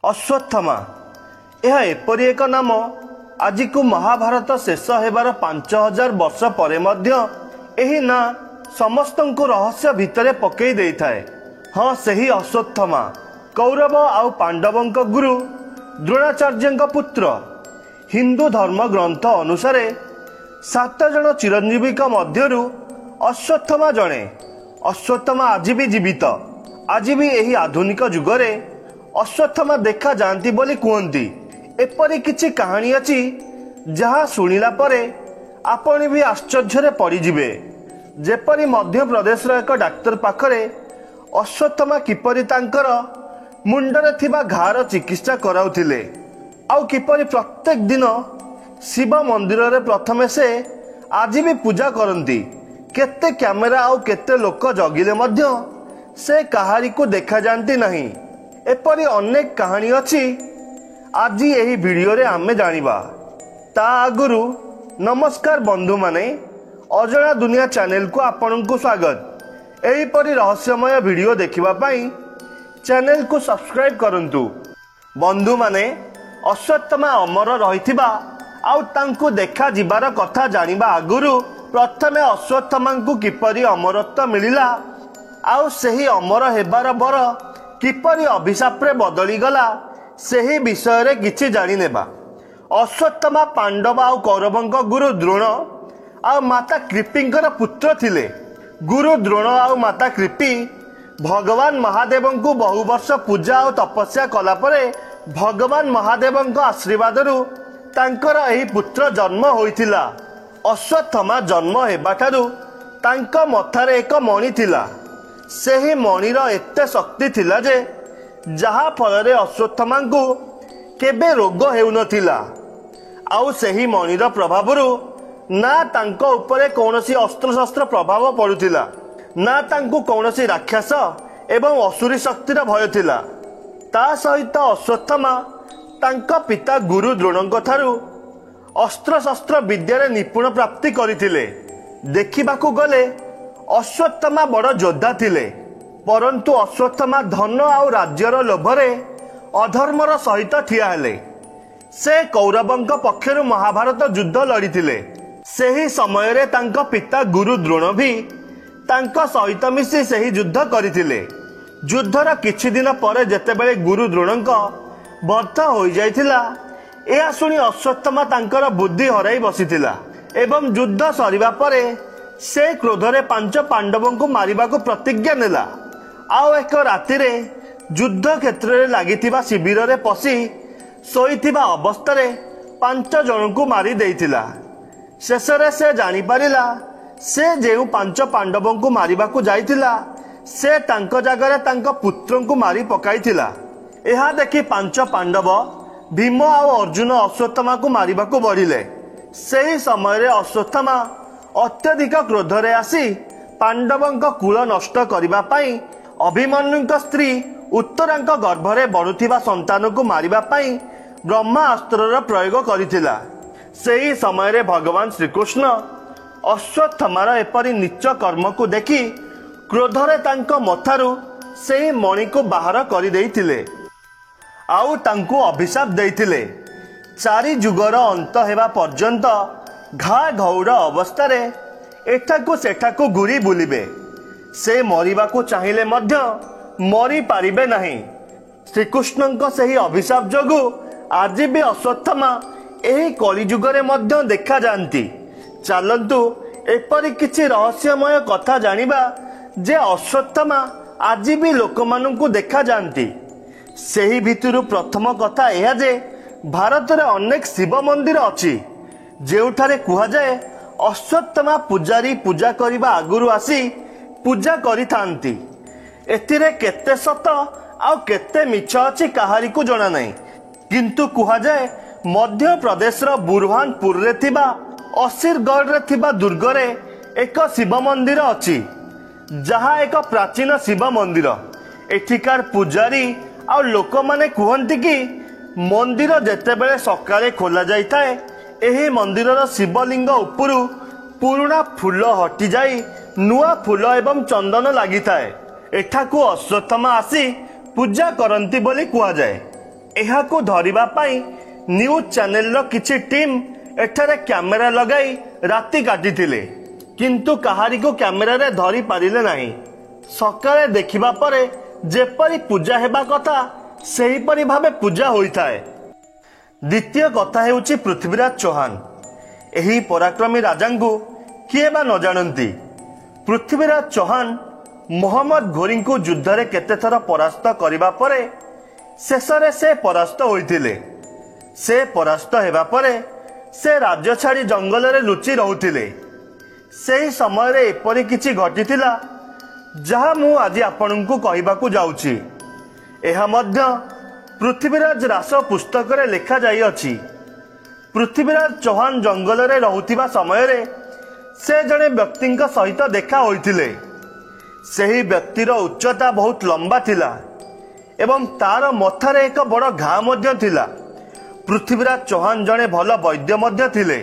अश्वत्थामा यह एपरी एक नाम आज को महाभारत शेष होबार 5000 वर्ष पर यही ना समस्त को रहस्य भितर पकई दे थाए। हाँ सही अश्वत्थामा कौरव आउ पांडवों गुरु द्रोणाचार्य पुत्र। हिंदू धर्म ग्रंथ अनुसार 7 जन चिरंजीवी मध्यरु अश्वत्थामा जड़े। अश्वत्थामा आज भी जीवित। आज भी यही आधुनिक जुगरे अश्वत्थामा देखा जाती बोली कहती। एपरी किछि कहानी अछि जहाँ शुणिला परे आपण भी आश्चर्य पड़िजिबे। जेपरी मध्य प्रदेश एक डाक्तर पाखरे अश्वत्थामा किपरि तांकर मुंडरे थिबा घार चिकित्सा कराउथिले आउ किपरि प्रत्येक दिन शिव मंदिर रे प्रथमे से आज भी पूजा करती। केते कैमेरा आउ केते लोक जगिले मध्य से कहारी को देखा जाती नहीं। एपरी अनेक कहानी अछि आज यही वीडियो रे आमे जानिबा। ता आगुरु नमस्कार बंधु माने अजଣା दुनिया चैनल को आपन को स्वागत। एहीपरि रहस्यमय वीडियो देखिबा पई चैनल को सब्सक्राइब करंतु। बंधु माने अश्वत्थामा अमर रहिथिबा आउ तांको देखा जिबार कथा जानिबा आगुरु प्रथमे अश्वत्थामा को किपरि अमरत्व मिलिला आउ सही अमर हेबार बर किपरि अभिशाप रे बदली गला सही विषय रे किछि जानि नेबा। अश्वत्थामा पांडव आउ कौरवंक गुरु द्रोण आउ माता कृपिंकर पुत्र थिले। गुरु द्रोण आउ माता कृपि भगवान महादेव को बहु वर्ष पूजा और तपस्या कला परे भगवान महादेव आशीर्वाद तांकर एही पुत्र जन्म होइथिला। अश्वत्थामा जन्म हेबाठारु तांका मथारे एक मणि थिला। सेही मणिर एते शक्ति थिला जे जहा फल अश्वत्थामा को केबे रोग हेउनथिला। आउ सेही मणिर प्रभावरु ना तांको उपरे कौनसी अस्त्र शस्त्र प्रभाव पड़ुथिला ना तांको कौनसी राक्षस एवं असुरी शक्तिर भय थिला। ता सहित अश्वत्थामा तांका पिता गुरु द्रोणंक थारु अस्त्र शस्त्र विद्यारे निपुण प्राप्ति करिथिले। देखिबाकू गले अश्वत्थामा बड़ योद्धा थिले, परंतु अश्वत्थामा धन आउ राज्यर लोभरे अधर्मर सहित ठिया हेले। से कौरवंक पक्षरु महाभारत युद्ध लड़िथिले। सेही समय रे तांका पिता गुरु द्रोण भी तांका सहित मिसी सेही युद्ध करिथिले। युद्धर किछि दिन परे जेतेबेले गुरु द्रोणंक बर्थ होई जाइथिला एहा सुनी अश्वत्थामा तांकर बुद्धि हराई बसिथिला एवं युद्ध सरिबा परे से क्रोधरे 5 पांडवों को मारिबा को प्रतिज्ञा नेला। आउ एक रातिरे युद्ध क्षेत्र रे लागिथिबा शिविर रे पसी सोईथिबा अवस्था 5 जन को मारी देइथिला। शेषरे से जानी पारिला से जेउ 5 पांडवों को मारिबा को जाइथिला से तांको जागरे तांको पुत्रों को मारी पकाइथिला। एहा देखि 5 पांडव भीम आउ अर्जुन अश्वत्थामा को मारिबा को बढ़िले। सेही समय रे अश्वत्थामा अत्यधिक क्रोधरे आसी पांडवंक कुल नष्ट करिबा पई अभिमन्युंक स्त्री उत्तरांक गर्भरे बढुथिबा संतान को मारिबा पई ब्रह्मास्त्रर प्रयोग करिथिला। सेही समय रे भगवान श्रीकृष्ण अश्वत्थामार एपरी नीच कर्म को देखि क्रोधरे तांको मथारु सेही मणि को बाहर करि देइथिले आउ तांको अभिशाप देइथिले। 4 जुगर अंत हेबा पर्यंत घा घौड़ अवस्था एठाकू सेठाकू घूरी बुलिबे। से मरिबा को चाहिए मध्य मरी पारिबे नहीं। श्रीकृष्णଙ୍କ सेही अभिशाप जोगु आज भी अश्वत्थामा एही कलिजुगरे मध्य देखा जाती। चलंतु एपरी किछि रहस्यमय कथा जानिबा जे अश्वत्थामा आज भी लोकमानंकु देखा जाती। सेही भितरु प्रथम कथा यह जे भारत रे अनेक शिव मंदिर अछि जेउठारे कुहा जाए अश्वत्थामा पुजारी पूजा करिबा आगुरु आसी पूजा करिथांती। एथिरे केते सत आउ केते मिछ अछि काहारी को जणा नाही, किंतु कुहा जाए मध्य प्रदेश रो बुरहानपुर रे थिबा असीरगढ़ रे थिबा दुर्ग रे एक शिव मंदिर अछि जहा एक प्राचीन शिव मंदिर। एठिकार पुजारी आउ लोक माने कहंती कि मंदिर जेतेबेले सकाळे खोला जाइथाए एही मंदिरर शिवलिंग उपरु पुरुणा फूल हटि जाई नुआ फूल एवं चंदन लागि थाए। एठाकू अश्वत्थामा आसी पूजा करंती बोली कुआ जाए। एहाकु धरिबा पाई न्यूज चैनल रो किछि टीम एठारे कैमेरा लगाई राति काटिथिले, किंतु कहारी को कैमेरा रे धरि पारिले नाही। सकाळे देखिबा परे जेपरि पूजा हेबा कथा सेही परि भाबे पूजा होइथाए। द्वितीय कथा हेउची पृथ्वीराज चौहान। एही पराक्रमी राजांगु किए बा न जानती। पृथ्वीराज चौहान मोहम्मद घोरी को युद्ध रे केते थर परास्त करिबा परे शेषरे से परास्त होइथिले। से परास्त हेबा परे से राज्य छाड़ी जंगल रे लुचि रहुथिले। सेही समय रे एपरि किछि घटिथिला जहा मु आज आपनकु कहिबाकु जाउछि। एहा मध्य पृथ्वीराज रास पुस्तक रे लेखा जाई अछि। पृथ्वीराज चौहान जंगल रे रहुथिबा समय रे से जने व्यक्तिंक सहित देखा होइथिले। सेही व्यक्तिर उच्चता बहुत लंबा थिला एवं तार मथारे एक बड़ घा मध्य थिला। पृथ्वीराज चौहान जने भल वैद्य मध्य थिले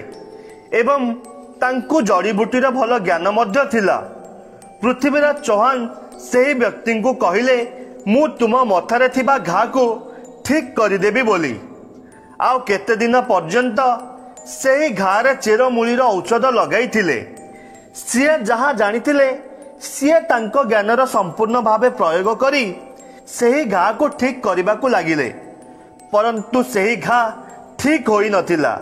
एवं तांकु जड़ीबुटीर भल ज्ञान मध्य थिला। पृथ्वीराज चौहान सेही व्यक्ति को कहिले मु तुम मथारे थिबा घा को ठीक करिदेबी बोली। आउ केते दिन पर्यंत सेही घारे चेरमूलीर औषध लगाई थिले। सीए जहा जानिथिले सीए तांको ज्ञानर संपूर्ण भावे प्रयोग करी सेही घा को ठीक करिबाकु लागिले, परंतु सेही घा ठीक होई नथिला।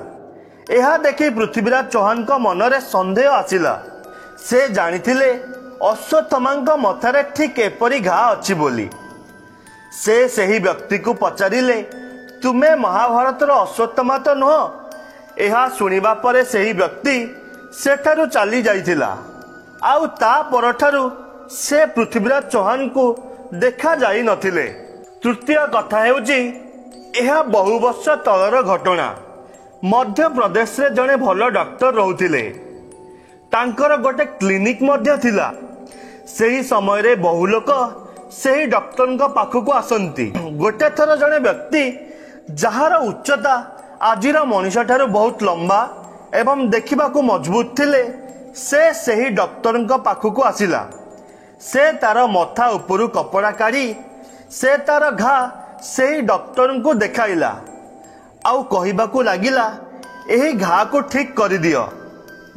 एहा देखि पृथ्वीराज चौहान को मनरे संदेह आसिला। से जानिथिले अश्वत्थामांक मथारे ठीक एपरि घा अछि बोली। से सेही व्यक्ति को पचारिले तुमे महाभारतर अश्वत्थामा तो नुह। एहा सुनिबा परे सेही व्यक्ति सेठारु चाली जाइथिला। आउ ता परठारु से पृथ्वीराज चौहान को देखा जाई नथिले। तृतीय कथा हेउची एहा बहु वर्ष तलर घटना। मध्य प्रदेश रे जने भल डॉक्टर रहुथिले। तांकर गोटे क्लिनिक मध्य थिला। सेही समय रे बहु लोक सेही डॉक्टर को पाखकु आसंती। गोटे थर जने व्यक्ति जहार उच्चता आजिर मनीष ठारू बहुत लंबा एवं देखिबा को मजबूत थिले से सेही डॉक्टर को पाखकु आसिला। से तार मथा उपरु कपड़ा काढ़ी से तार घा सेही डॉक्टर को देखाइला। आउ कहिबाकू लागिला एही घा को ठीक करि दियो।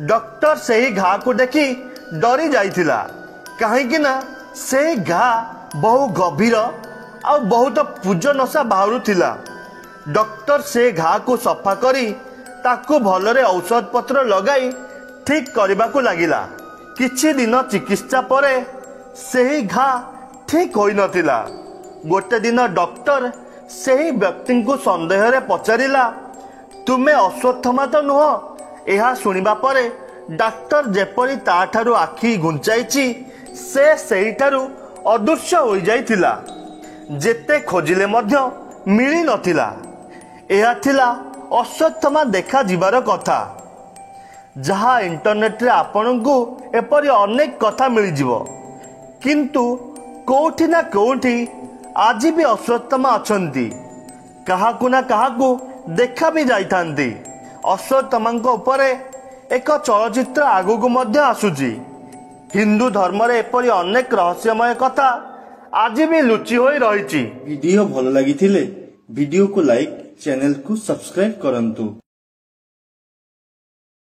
डॉक्टर सेही घा को देखि डरी जाइथिला, काहेकि ना सेही घा बहु गभीर आ बहुत पूज नशा बाहरु थिला। डॉक्टर से घा को सफा करी ताकू भलरे औषध पत्र लगाई ठीक करिबाकू लागिला। किछि दिन चिकित्सा परे सेही घा ठीक होई नथिला। गोटे दिन डॉक्टर सेही व्यक्ति को संदेह रे पचारिला तुमे अश्वत्थामा तो नुह। एहा सुनिबा परे डॉक्टर जेपरि ता ठारू आखि घुंचाइछि से सेही ठारू अदृश्य होई जाइथिला। जेते खोजिले मध्य मिली नथिला। एहा थिला अश्वत्थामा देखा जिबार कथा। जहा इंटरनेट रे आपनकु एपरि अनेक कथा मिली जिवो, किंतु कोठी ना कोठी आज भी अश्वत्थामा अछंती। काहाकु ना काहाकु देखा भी जाइथांती। अश्वत्थामांको उपरे एक चलचित्र आगुकु मध्य आसुची। हिंदू धर्म रे एपरि अनेक रहस्यमय कथा आज भी लुचि होई रहिची। वीडियो भल लागिथिले वीडियो को लाइक, चैनल को सब्सक्राइब करंतु।